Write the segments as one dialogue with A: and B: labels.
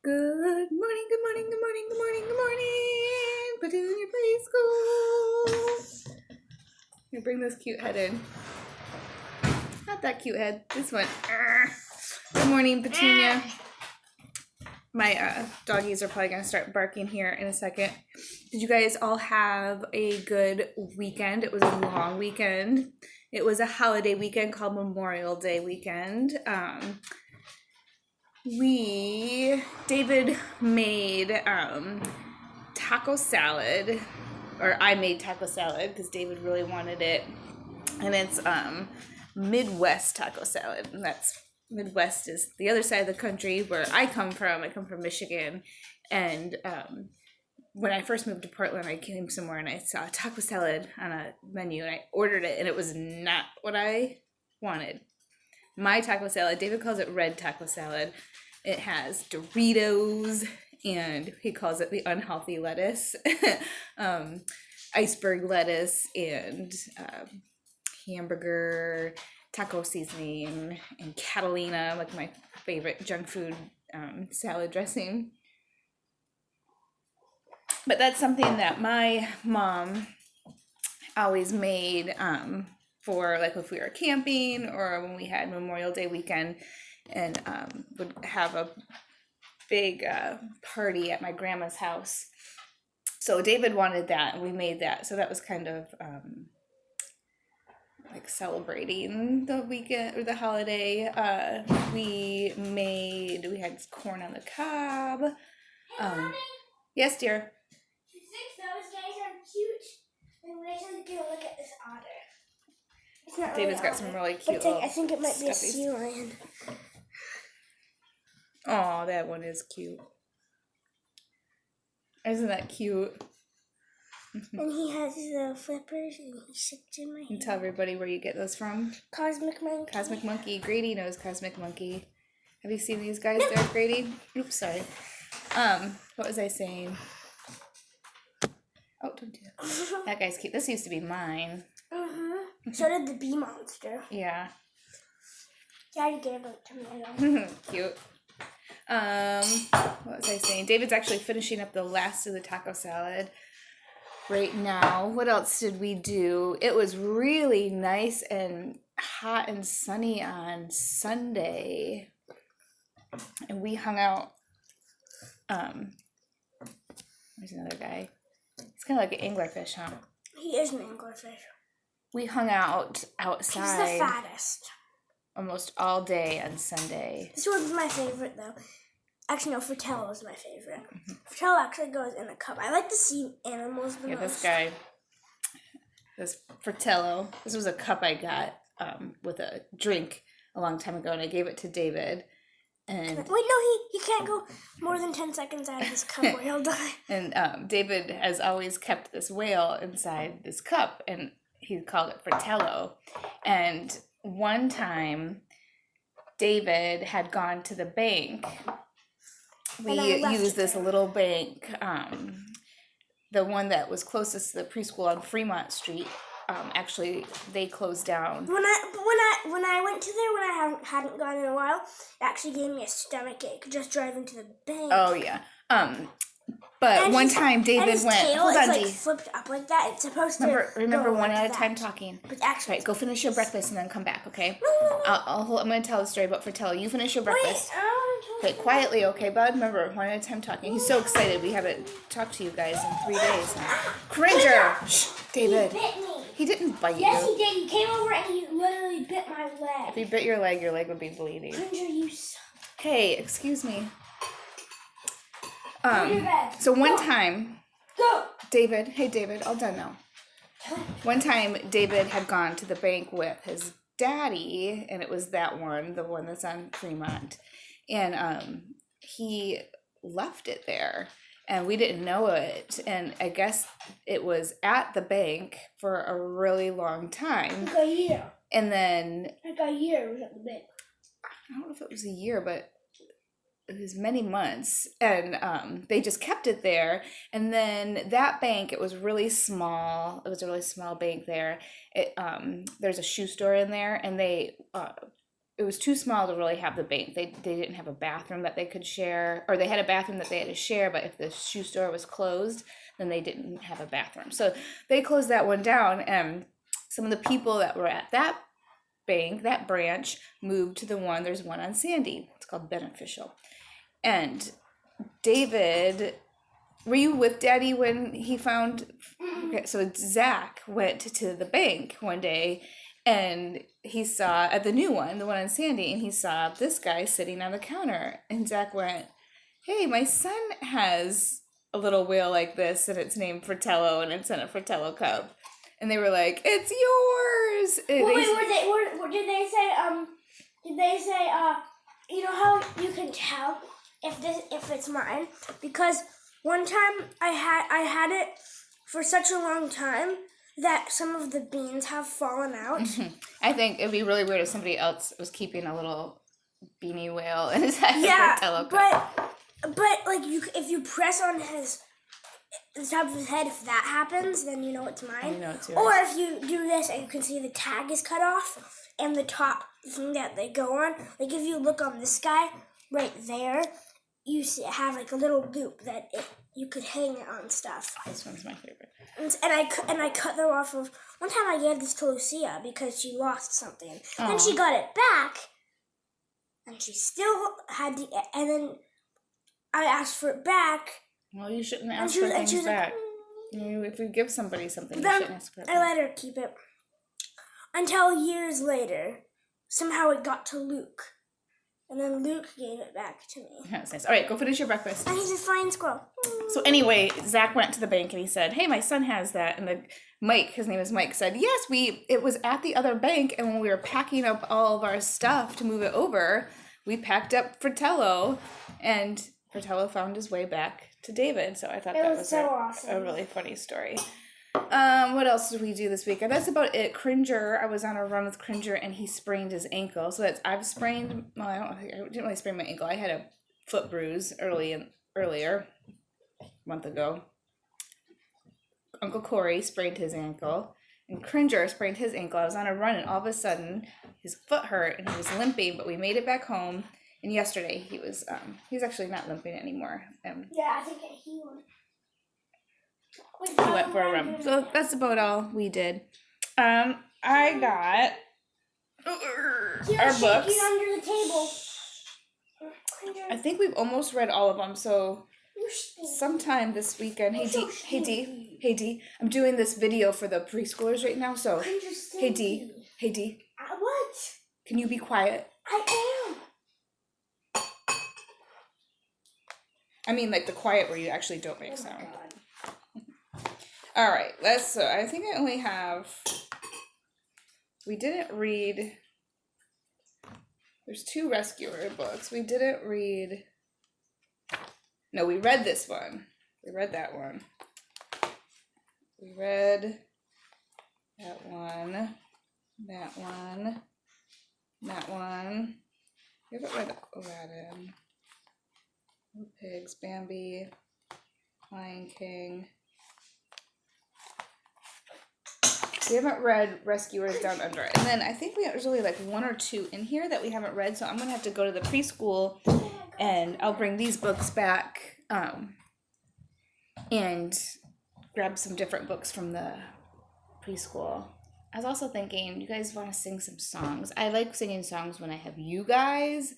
A: Good morning, good morning, good morning, good morning, good morning. Petunia Preschool. You bring this cute head in. Not that cute head. This one. Good morning, Petunia. My doggies are probably going to start barking here in a second. Did you guys all have a good weekend? It was a long weekend. It was a holiday weekend called Memorial Day weekend. David made taco salad, or I made taco salad because David really wanted it. And it's Midwest taco salad. And Midwest is the other side of the country where I come from. I come from Michigan. And when I first moved to Portland, I came somewhere and I saw taco salad on a menu and I ordered it and it was not what I wanted. My taco salad, David calls it red taco salad. It has Doritos and he calls it the unhealthy lettuce, iceberg lettuce and hamburger taco seasoning and Catalina, like my favorite junk food salad dressing. But that's something that my mom always made for like if we were camping or when we had Memorial Day weekend and would have a big party at my grandma's house. So David wanted that and we made that. So that was kind of like celebrating the weekend or the holiday. We had corn on the cob. Yes, dear.
B: You think those guys are cute? And we're going to go look at this otter. It's not
A: David's
B: really
A: got some really cute.
B: I think it might be a sea lion.
A: Oh, that one is cute. Isn't that cute?
B: And he has the flippers and he sits in my hand.
A: And tell everybody where you get those from.
B: Cosmic Monkey.
A: Cosmic Monkey. Grady knows Cosmic Monkey. Have you seen these guys there, Grady? Oops, sorry. What was I saying? Oh, don't do that. That guy's cute. This used to be mine.
B: So did the bee monster.
A: Yeah.
B: Daddy gave it to me.
A: Cute. What was I saying? David's actually finishing up the last of the taco salad right now. What else did we do? It was really nice and hot and sunny on Sunday. And we hung out. There's another guy. It's kind of like an anglerfish, huh?
B: He is an anglerfish.
A: We hung out outside.
B: He's the fattest.
A: Almost all day on Sunday.
B: This one's my favorite, though. Actually, no, Fratello is my favorite. Fratello actually goes in a cup. I like to see animals the most.
A: This guy, this Fratello, this was a cup I got with a drink a long time ago, and I gave it to David. And
B: wait, no, he can't go more than 10 seconds out of this cup or he'll die.
A: And David has always kept this whale inside this cup, and he called it Fratello. And one time, David had gone to the bank. We used this little bank, the one that was closest to the preschool on Fremont Street. Actually, they closed down.
B: When I went to there when I hadn't gone in a while, it actually gave me a stomach ache just driving to the bank.
A: Oh yeah. But and one time David went.
B: Tail
A: Hold on,
B: like flipped up like that. It's supposed to.
A: Remember, one at a
B: that.
A: time talking.
B: But actually,
A: right, go finish your breakfast and then come back, okay?
B: No.
A: I'm going to tell the story about Fratello. You finish your breakfast. Wait, quietly, okay, bud? Remember, one at a time talking. He's so excited. We haven't talked to you guys in 3 days. Cringer! Shh, David.
B: He bit me.
A: He didn't bite you.
B: Yes, he did. He came over and he literally bit my leg.
A: If he bit your leg would be bleeding.
B: Cringer, you suck.
A: Hey, excuse me.
B: Go to your bed.
A: So one time,
B: go.
A: David, hey David, all done now. One time, David had gone to the bank with his daddy, and it was the one that's on Fremont, and he left it there, and we didn't know it, and I guess it was at the bank for a really long time.
B: Like a year.
A: And then
B: Like a year was at the bank.
A: I don't know if it was a year, but it was many months, and they just kept it there. And then that bank, it was really small. It was a really small bank there. There's a shoe store in there, and they it was too small to really have the bank. They didn't have a bathroom that they could share, or they had a bathroom that they had to share, but if the shoe store was closed, then they didn't have a bathroom. So they closed that one down, and some of the people that were at that bank, that branch, moved to the one, there's one on Sandy. It's called Beneficial. And David, were you with Daddy when he found, okay, so Zach went to the bank one day, and he saw at the new one, the one on Sandy, and he saw this guy sitting on the counter. And Zach went, hey, my son has a little whale like this, and it's named Fratello, and it's in a Fratello cup. And they were like, it's yours. And
B: Well, did they say, you know how you can tell if it's mine? Because one time I had it for such a long time that some of the beans have fallen out.
A: Mm-hmm. I think it'd be really weird if somebody else was keeping a little beanie whale in his head.
B: Yeah, but like if you press on the top of his head, if that happens, then you know it's mine.
A: You know it's yours.
B: Or if you do this and you can see the tag is cut off and the top thing that they go on, like if you look on this guy right there, you have like a little loop that you could hang it on stuff.
A: This one's my favorite.
B: And I cut them off of. One time I gave this to Lucia because she lost something.
A: Aww.
B: Then she got it back, and she still had and then I asked for it back.
A: Well, you shouldn't ask for things back. Like, if you give somebody something, you shouldn't ask for it back.
B: I let her keep it. Until years later, somehow it got to Luke. And then Luke gave it back to me.
A: That's nice. All right, go finish your breakfast.
B: And he's a flying squirrel.
A: So anyway, Zach went to the bank and he said, hey, my son has that. And Mike, his name is Mike, said, yes, it was at the other bank. And when we were packing up all of our stuff to move it over, we packed up Fratello. And Fratello found his way back to David. So I thought that was
B: so awesome.
A: A really funny story. What else did we do this week? That's about it. Cringer, I was on a run with Cringer and he sprained his ankle. So I've sprained, well, I didn't really sprain my ankle. I had a foot bruise earlier, a month ago. Uncle Corey sprained his ankle and Cringer sprained his ankle. I was on a run and all of a sudden his foot hurt and he was limping, but we made it back home. And yesterday he's actually not limping anymore.
B: Yeah, I think he went.
A: He went for a run. So that's about all we did. I got our books.
B: Under the table.
A: I think we've almost read all of them. So sometime this weekend. Hey D, I'm doing this video for the preschoolers right now. So hey D.
B: What?
A: Can you be quiet?
B: I am.
A: I mean, like the quiet where you actually don't make sound. All right, I think I only have, we didn't read, there's 2 rescuer books. We didn't read, no, we read this one. We read that one. We read that one, that one, that one. We haven't read Aladdin. Little Pigs, Bambi, Lion King. We haven't read Rescuers Down Under. And then I think there's only like 1 or 2 in here that we haven't read. So I'm going to have to go to the preschool and I'll bring these books back and grab some different books from the preschool. I was also thinking, you guys want to sing some songs? I like singing songs when I have you guys.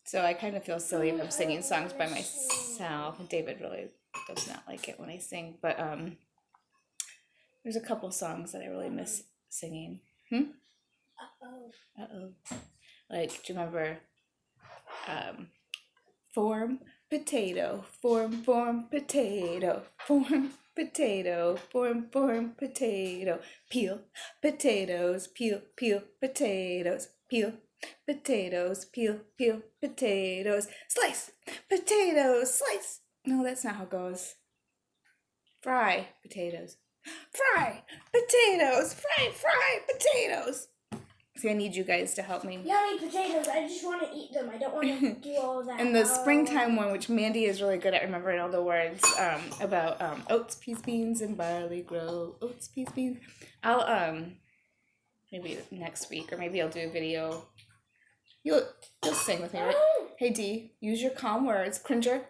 A: So I kind of feel silly if I'm singing songs by myself. David really does not like it when I sing. But there's a couple songs that I really miss singing. Uh-oh. Like, do you remember form, potato, form, potato, form, potato, form, potato, peel, potatoes, peel, potatoes, peel, potatoes, peel, potatoes, slice, potatoes, slice. No, that's not how it goes. Fry potatoes. Fry potatoes, fry potatoes. See, I need you guys to help me.
B: Yummy potatoes. I just want to eat them. I don't want to do all of that.
A: And the springtime one, which Mandy is really good at remembering all the words, about oats, peas, beans, and barley grow. Oats, peas, beans. I'll maybe next week, or maybe I'll do a video You'll sing with me, right? Hey, D, use your calm words. Cringer.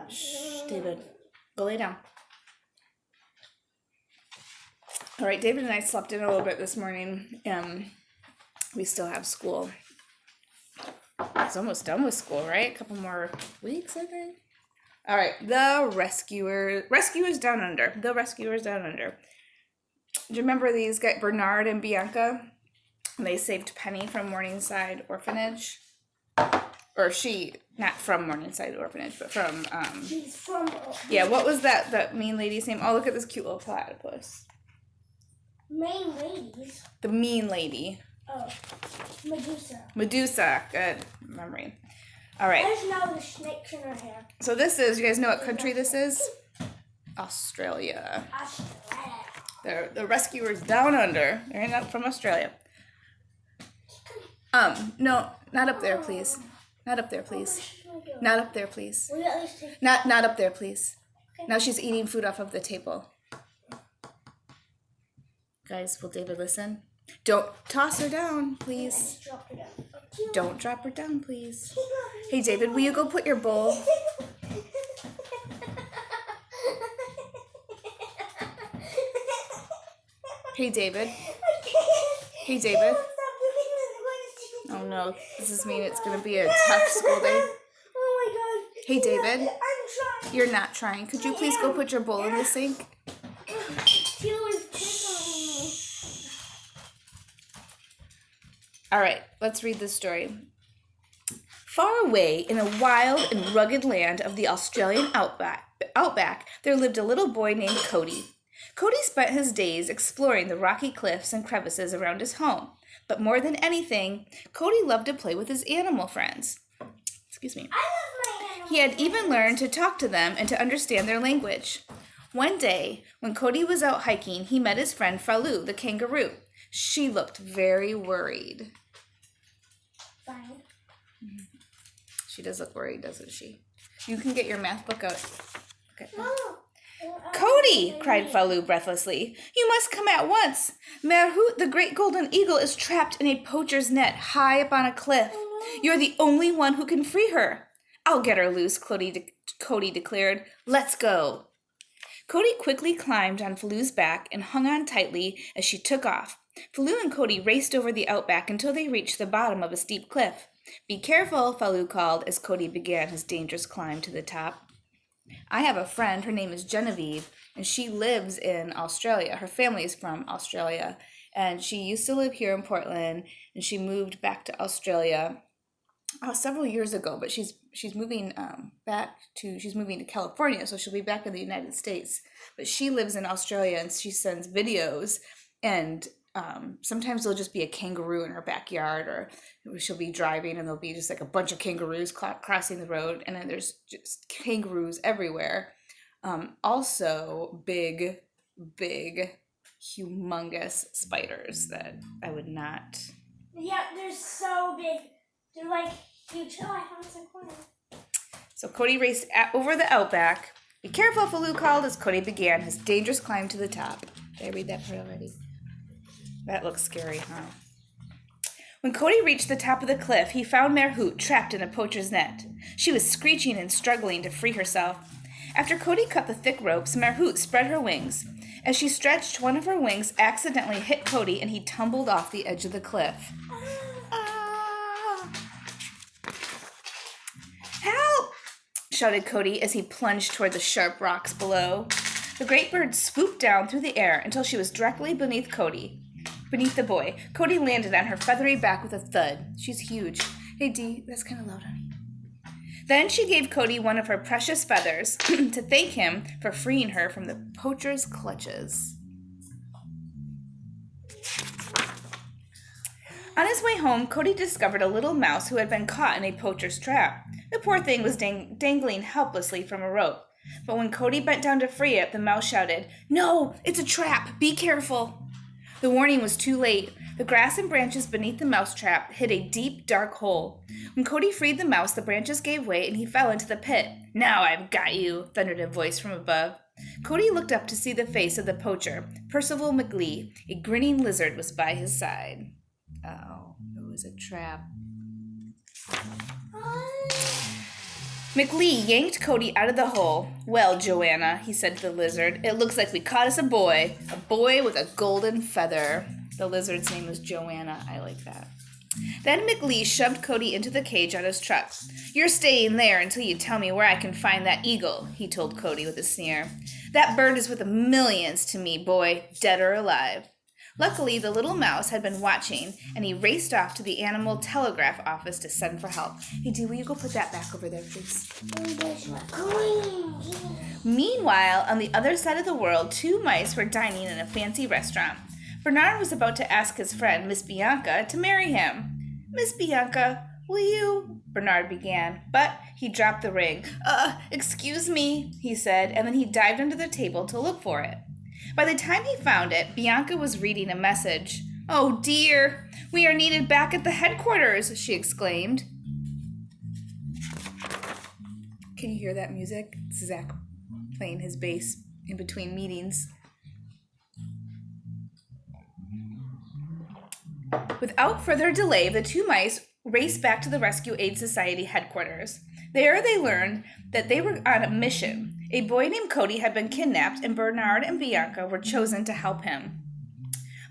A: Shh, David. Go lay down. All right, David and I slept in a little bit this morning. We still have school. It's almost done with school, right? A couple more weeks, I think. All right, the Rescuers Down Under. The Rescuers Down Under. Do you remember these guys, Bernard and Bianca? They saved Penny from Morningside Orphanage. Or she, not from Morningside Orphanage, but from,
B: She's from...
A: yeah, what was that mean lady's name? Oh, look at this cute little platypus.
B: Main ladies?
A: The mean lady.
B: Oh, Medusa.
A: Medusa, good memory. All right.
B: I just know the snakes in her hair.
A: So this is, you guys know what country this is? Australia.
B: Australia.
A: They're the Rescuers Down Under. They're not from Australia. No, not up there, please. Not up there, please. Not up there, please.
B: Will you at least take...
A: Not up there, please. Now she's eating food off of the table. Guys, will David listen? Don't toss her down, please.
B: Drop her down.
A: Don't drop her down, please. Hey, David, will you go put your bowl? Hey, David. Hey, David. Oh, no. Does this mean it's going to be a tough school day?
B: Oh, my God.
A: Hey, David.
B: I'm trying.
A: You're not trying. Could you please go put your bowl in the sink?
B: Tila was tickling me.
A: All right, let's read this story. Far away in a wild and rugged land of the Australian outback, there lived a little boy named Cody. Cody spent his days exploring the rocky cliffs and crevices around his home. But more than anything, Cody loved to play with his animal friends. Excuse me.
B: I love my animals.
A: He had even learned to talk to them and to understand their language. One day, when Cody was out hiking, he met his friend Falou, the kangaroo. She looked very worried.
B: Fine.
A: She does look worried, doesn't she? You can get your math book out. Okay.
B: No.
A: Cody, cried Falou breathlessly, you must come at once. Merhoot, the great golden eagle, is trapped in a poacher's net high up on a cliff. You're the only one who can free her. I'll get her loose, Cody declared. Let's go. Cody quickly climbed on Falou's back and hung on tightly as she took off. Falou and Cody raced over the outback until they reached the bottom of a steep cliff. Be careful, Falou called as Cody began his dangerous climb to the top. I have a friend, her name is Genevieve, and she lives in Australia. Her family is from Australia, and she used to live here in Portland, and she moved back to Australia several years ago, but she's moving to California, so she'll be back in the United States. But she lives in Australia, and she sends videos, and sometimes there'll just be a kangaroo in her backyard, or she'll be driving and there'll be just like a bunch of kangaroos crossing the road, and then there's just kangaroos everywhere. Also big, humongous spiders that I would not.
B: Yeah, they're so big. They're like huge. Oh, I found some corn.
A: So Cody raced over the outback. Be careful, Falou called as Cody began his dangerous climb to the top. Did I read that part already? That looks scary, huh? When Cody reached the top of the cliff, he found Merhoot trapped in a poacher's net. She was screeching and struggling to free herself. After Cody cut the thick ropes, Merhoot spread her wings. As she stretched, one of her wings accidentally hit Cody and he tumbled off the edge of the cliff. Ah! Help! Shouted Cody as he plunged toward the sharp rocks below. The great bird swooped down through the air until she was directly beneath the boy. Cody landed on her feathery back with a thud. She's huge. Hey, Dee, that's kind of loud, honey. Then she gave Cody one of her precious feathers to thank him for freeing her from the poacher's clutches. On his way home, Cody discovered a little mouse who had been caught in a poacher's trap. The poor thing was dangling helplessly from a rope. But when Cody bent down to free it, the mouse shouted, "No, it's a trap! Be careful!" The warning was too late. The grass and branches beneath the mousetrap hid a deep, dark hole. When Cody freed the mouse, the branches gave way and he fell into the pit. "Now I've got you," thundered a voice from above. Cody looked up to see the face of the poacher. Percival McLee, a grinning lizard, was by his side. Oh, who was a trap. McLee yanked Cody out of the hole. Well, Joanna, he said to the lizard, it looks like we caught us a boy with a golden feather. The lizard's name was Joanna. I like that. Then McLee shoved Cody into the cage on his truck. You're staying there until you tell me where I can find that eagle, he told Cody with a sneer. That bird is worth millions to me, boy, dead or alive. Luckily, the little mouse had been watching, and he raced off to the animal telegraph office to send for help. Hey, Dee, will you go put that back over there, please? Meanwhile, on the other side of the world, two mice were dining in a fancy restaurant. Bernard was about to ask his friend, Miss Bianca, to marry him. Miss Bianca, will you? Bernard began, but he dropped the ring. Excuse me, he said, and then he dived under the table to look for it. By the time he found it, Bianca was reading a message. Oh dear, we are needed back at the headquarters, she exclaimed. Can you hear that music? It's Zach playing his bass in between meetings. Without further delay, the two mice raced back to the Rescue Aid Society headquarters. There they learned that they were on a mission. A boy named Cody had been kidnapped, and Bernard and Bianca were chosen to help him.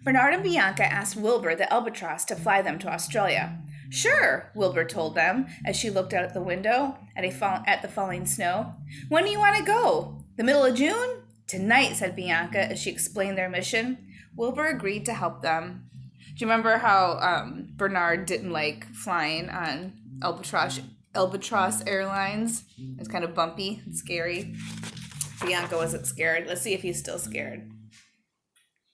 A: Bernard and Bianca asked Wilbur the albatross to fly them to Australia. Sure, Wilbur told them as she looked out the window at the falling snow. When do you want to go? The middle of June? Tonight, said Bianca as she explained their mission. Wilbur agreed to help them. Do you remember how Bernard didn't like flying on Albatross Airlines? It's kind of bumpy and scary. Bianca wasn't scared. Let's see if he's still scared.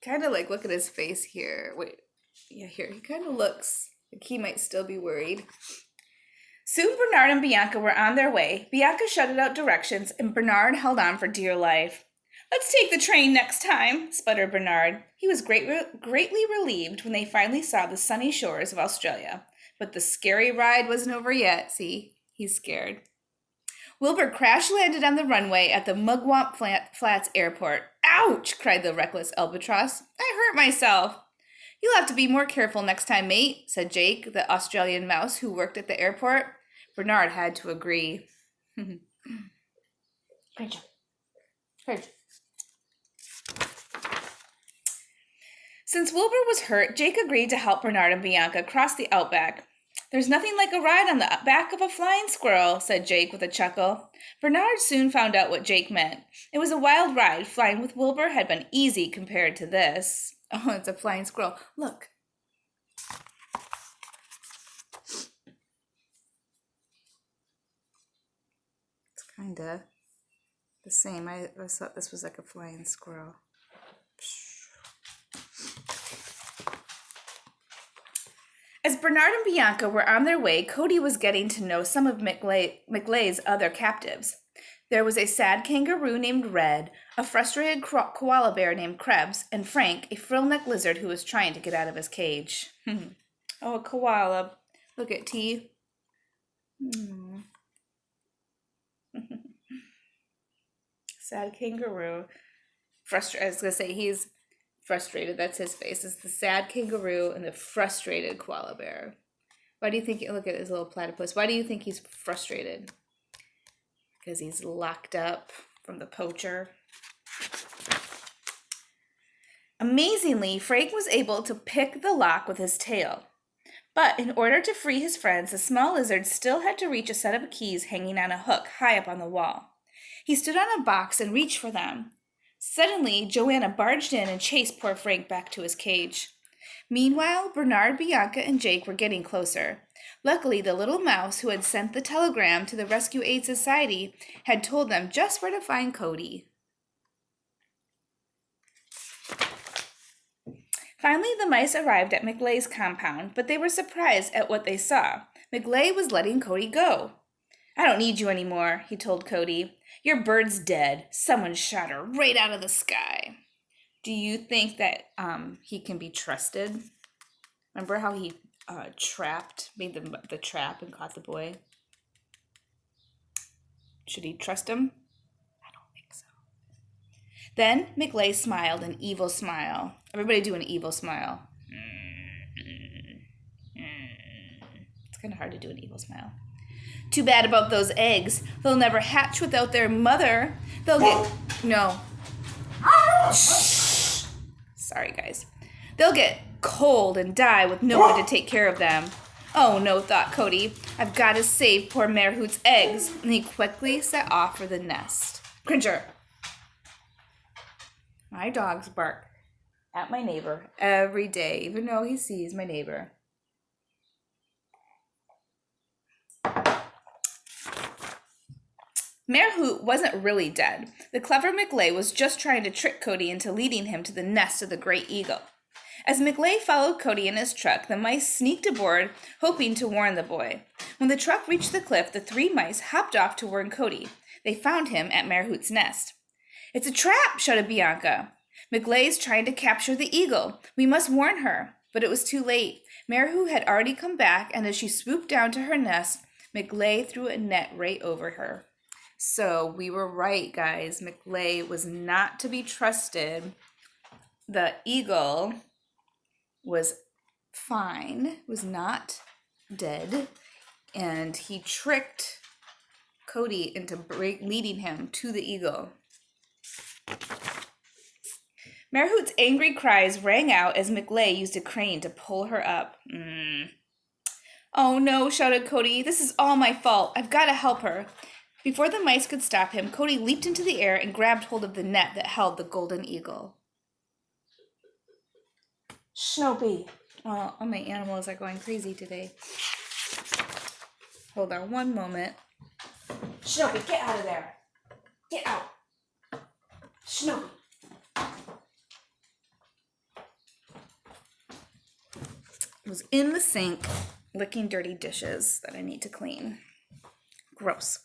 A: Kind of like, look at his face here. Wait, yeah, here. He kind of looks like he might still be worried. Soon Bernard and Bianca were on their way. Bianca shouted out directions, and Bernard held on for dear life. Let's take the train next time, sputtered Bernard. He was greatly relieved when they finally saw the sunny shores of Australia. But the scary ride wasn't over yet. See, he's scared. Wilbur crash-landed on the runway at the Mugwump Flats Airport. Ouch! Cried the reckless albatross. I hurt myself. You'll have to be more careful next time, mate, said Jake, the Australian mouse who worked at the airport. Bernard had to agree. Great job. Great job. Since Wilbur was hurt, Jake agreed to help Bernard and Bianca cross the outback. There's nothing like a ride on the back of a flying squirrel, said Jake with a chuckle. Bernard soon found out what Jake meant. It was a wild ride. Flying with Wilbur had been easy compared to this. Oh, it's a flying squirrel. Look. It's kind of the same. I thought this was like a flying squirrel. As Bernard and Bianca were on their way, Cody was getting to know some of McLee's other captives. There was a sad kangaroo named Red, a frustrated koala bear named Krebs, and Frank, a frill-necked lizard who was trying to get out of his cage. Oh, a koala. Look at T. Sad kangaroo. I was going to say he's frustrated. That's his face. It's the sad kangaroo and the frustrated koala bear. Why do you think, look at his little platypus. Why do you think he's frustrated? Because he's locked up from the poacher. Amazingly, Frank was able to pick the lock with his tail. But in order to free his friends, the small lizard still had to reach a set of keys hanging on a hook high up on the wall. He stood on a box and reached for them. Suddenly, Joanna barged in and chased poor Frank back to his cage. Meanwhile, Bernard, Bianca, and Jake were getting closer. Luckily, the little mouse who had sent the telegram to the Rescue Aid Society had told them just where to find Cody. Finally, the mice arrived at McLee's compound, but they were surprised at what they saw. McLee was letting Cody go. I don't need you anymore, he told Cody. Your bird's dead. Someone shot her right out of the sky. Do you think that he can be trusted? Remember how he made the trap and caught the boy? Should he trust him? I don't think so. Then McLee smiled an evil smile. Everybody do an evil smile. kind of hard to do an evil smile. Too bad about those eggs. They'll never hatch without their mother. They'll get... No. Shh. Sorry, guys. They'll get cold and die with no one to take care of them. Oh, no, thought Cody. I've got to save poor Marehoot's eggs. And he quickly set off for the nest. Cringer. My dogs bark at my neighbor every day, even though he sees my neighbor. Marehoot wasn't really dead. The clever McLay was just trying to trick Cody into leading him to the nest of the great eagle. As McLay followed Cody in his truck, the mice sneaked aboard, hoping to warn the boy. When the truck reached the cliff, the 3 mice hopped off to warn Cody. They found him at Marehoot's nest. It's a trap, shouted Bianca. McLay's trying to capture the eagle. We must warn her. But it was too late. Marehoot had already come back, and as she swooped down to her nest, McLay threw a net right over her. So we were right, guys. McLay was not to be trusted. The eagle was fine, was not dead, and he tricked Cody into leading him to the eagle. Marehoot's angry cries rang out as McLay used a crane to pull her up. Oh no, shouted Cody. This is all my fault. I've got to help her. Before the mice could stop him, Cody leaped into the air and grabbed hold of the net that held the golden eagle.
B: Snoopy.
A: Oh, all my animals are going crazy today. Hold on one moment.
B: Snoopy, get out of there. Get out. Snoopy.
A: Was in the sink licking dirty dishes that I need to clean. Gross.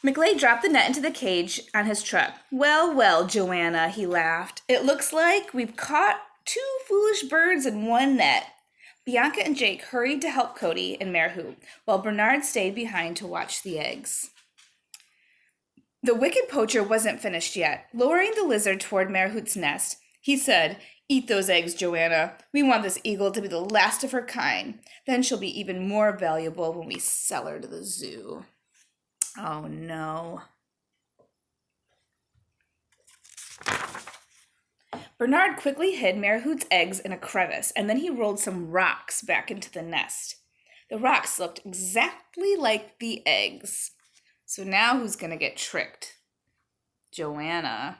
A: McLay dropped the net into the cage on his truck. Well, well, Joanna, he laughed. It looks like we've caught 2 foolish birds in one net. Bianca and Jake hurried to help Cody and Marehoot, while Bernard stayed behind to watch the eggs. The wicked poacher wasn't finished yet. Lowering the lizard toward Marehoot's nest, he said, "Eat those eggs, Joanna. We want this eagle to be the last of her kind. Then she'll be even more valuable when we sell her to the zoo." Oh, no. Bernard quickly hid Marehoot's eggs in a crevice, and then he rolled some rocks back into the nest. The rocks looked exactly like the eggs. So now who's going to get tricked? Joanna.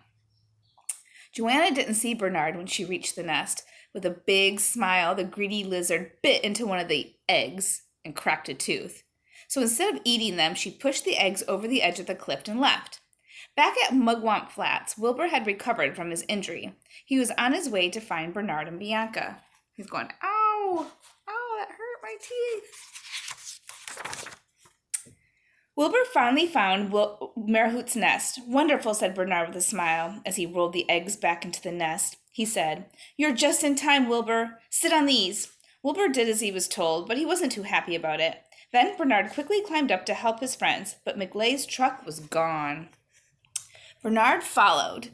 A: Joanna didn't see Bernard when she reached the nest. With a big smile, the greedy lizard bit into one of the eggs and cracked a tooth. So instead of eating them, she pushed the eggs over the edge of the cliff and left. Back at Mugwump Flats, Wilbur had recovered from his injury. He was on his way to find Bernard and Bianca. He's going, ow, ow, that hurt my teeth. Wilbur finally found Marehoot's nest. Wonderful, said Bernard with a smile as he rolled the eggs back into the nest. He said, "You're just in time, Wilbur. Sit on these." Wilbur did as he was told, but he wasn't too happy about it. Then Bernard quickly climbed up to help his friends, but McLay's truck was gone. Bernard followed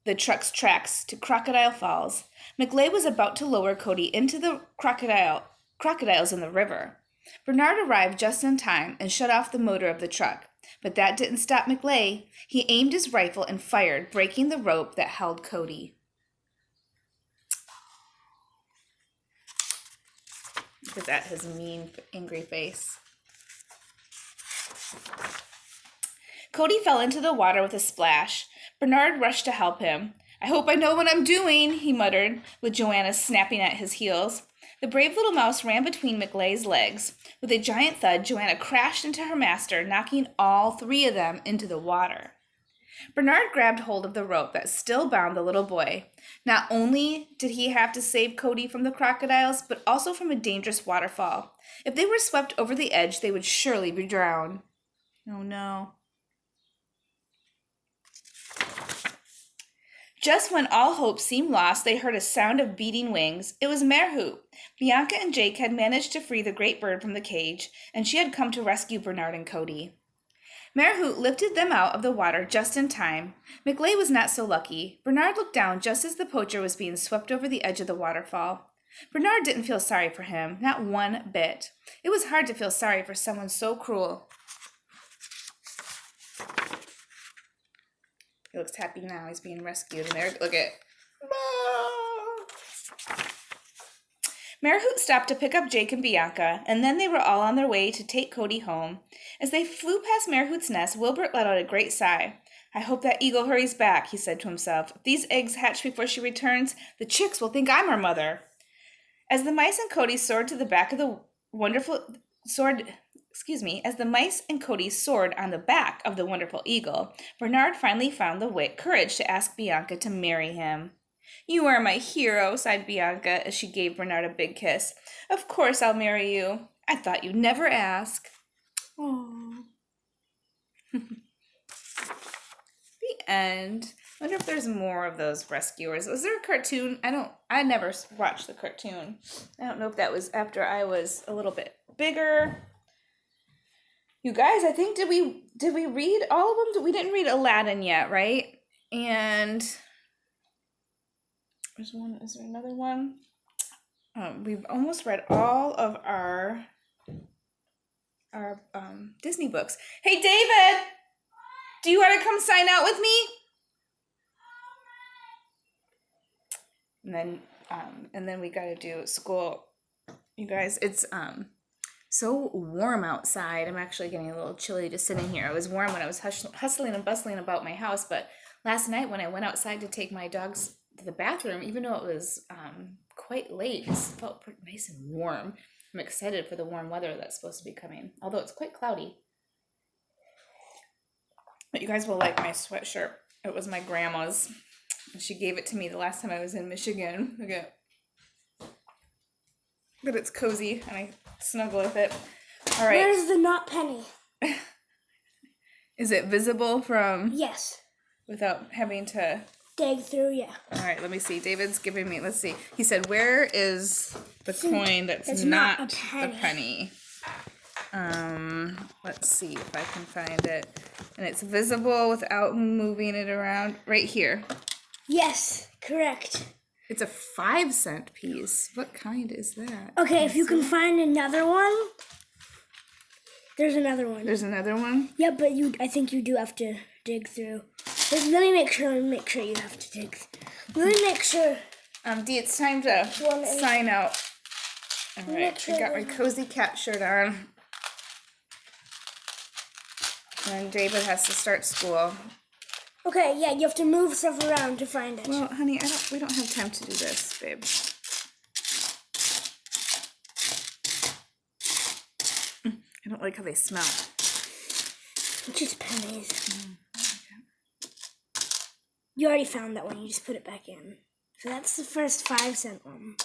A: the truck's tracks to Crocodile Falls. McLay was about to lower Cody into the crocodiles in the river. Bernard arrived just in time and shut off the motor of the truck. But that didn't stop McLay. He aimed his rifle and fired, breaking the rope that held Cody. Look at that, his mean, angry face. Cody fell into the water with a splash. Bernard rushed to help him. "I hope I know what I'm doing," he muttered, with Joanna snapping at his heels. The brave little mouse ran between McLay's legs. With a giant thud, Joanna crashed into her master, knocking all 3 of them into the water. Bernard grabbed hold of the rope that still bound the little boy. Not only did he have to save Cody from the crocodiles, but also from a dangerous waterfall. If they were swept over the edge, they would surely be drowned. Oh no. Just when all hope seemed lost, they heard a sound of beating wings. It was Marehoot. Bianca and Jake had managed to free the great bird from the cage, and she had come to rescue Bernard and Cody. Marehoot lifted them out of the water just in time. McLay was not so lucky. Bernard looked down just as the poacher was being swept over the edge of the waterfall. Bernard didn't feel sorry for him, not one bit. It was hard to feel sorry for someone so cruel. He looks happy now. He's being rescued. And there, look at. Marihoot stopped to pick up Jake and Bianca, and then they were all on their way to take Cody home. As they flew past Marihoot's nest, Wilbert let out a great sigh. I hope that eagle hurries back, he said to himself. If these eggs hatch before she returns, the chicks will think I'm her mother. As the mice and Cody soared to the back of the as the mice and Cody soared on the back of the wonderful eagle, Bernard finally found the courage to ask Bianca to marry him. You are my hero, sighed Bianca as she gave Bernard a big kiss. Of course I'll marry you. I thought you'd never ask. Aww. The end. I wonder if there's more of those rescuers. Was there a cartoon? I never watched the cartoon. I don't know if that was after I was a little bit bigger. You guys, I think did we read all of them? We didn't read Aladdin yet, right? And there's one. Is there another one? We've almost read all of our Disney books. Hey, David, do you want to come sign out with me? And then we got to do school. You guys, it's so warm outside. I'm actually getting a little chilly just sitting here. It was warm when I was hustling and bustling about my house, but last night when I went outside to take my dogs to the bathroom, even though it was quite late, it felt pretty nice and warm. I'm excited for the warm weather that's supposed to be coming, although it's quite cloudy. But you guys will like my sweatshirt. It was my grandma's. She gave it to me the last time I was in Michigan. Look at but it's cozy and I snuggle with it. All right.
B: Where's the knot penny?
A: Is it visible from?
B: Yes.
A: Without having to
B: dig through, yeah.
A: All right, let me see. David's giving me, let's see. He said, where is the coin that's not
B: a penny.
A: the penny? Let's see if I can find it. And it's visible without moving it around. Right here.
B: Yes, correct.
A: It's a 5-cent piece. What kind is that?
B: Okay, if you can find another one, there's another one.
A: There's another one?
B: Yeah, but I think you do have to dig through. Let me make sure you have to dig. Let me make sure.
A: Dee, it's time to sign out. All right, I got my cozy cat shirt on. And David has to start school.
B: Okay, yeah, you have to move stuff around to find it.
A: Well, honey, we don't have time to do this, babe. I don't like how they smell.
B: Just pennies. You already found that one. You just put it back in. So that's the first 5-cent one.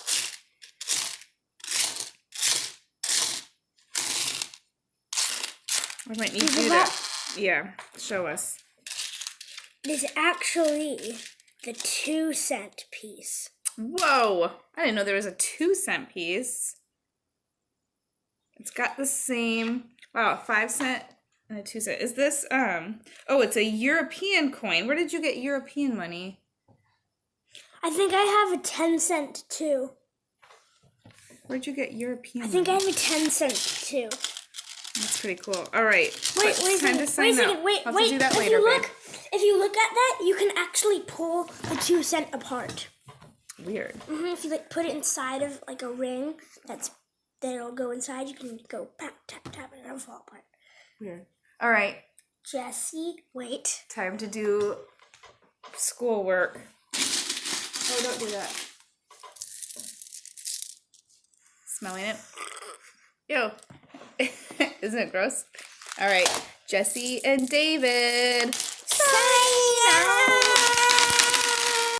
A: I might need you to, yeah, show us.
B: It is actually the 2-cent piece.
A: Whoa! I didn't know there was a 2-cent piece. It's got the same, wow, 5-cent and a 2-cent. Is this, oh, it's a European coin. Where did you get European money?
B: I think I have a 10-cent too.
A: Where'd you get European
B: I think
A: money?
B: I have a 10-cent too.
A: That's pretty cool. All right.
B: Wait a second. I'll have to do that later, babe. If you look at that, you can actually pull the 2-cent apart.
A: Weird.
B: If you put it inside of like a ring, that'll go inside. You can go tap tap tap, and it'll fall apart.
A: Weird. All right.
B: Jesse, wait.
A: Time to do schoolwork. Oh, don't do that. Smelling it. Ew. Isn't it gross? All right. Jesse and David.
B: Sign out.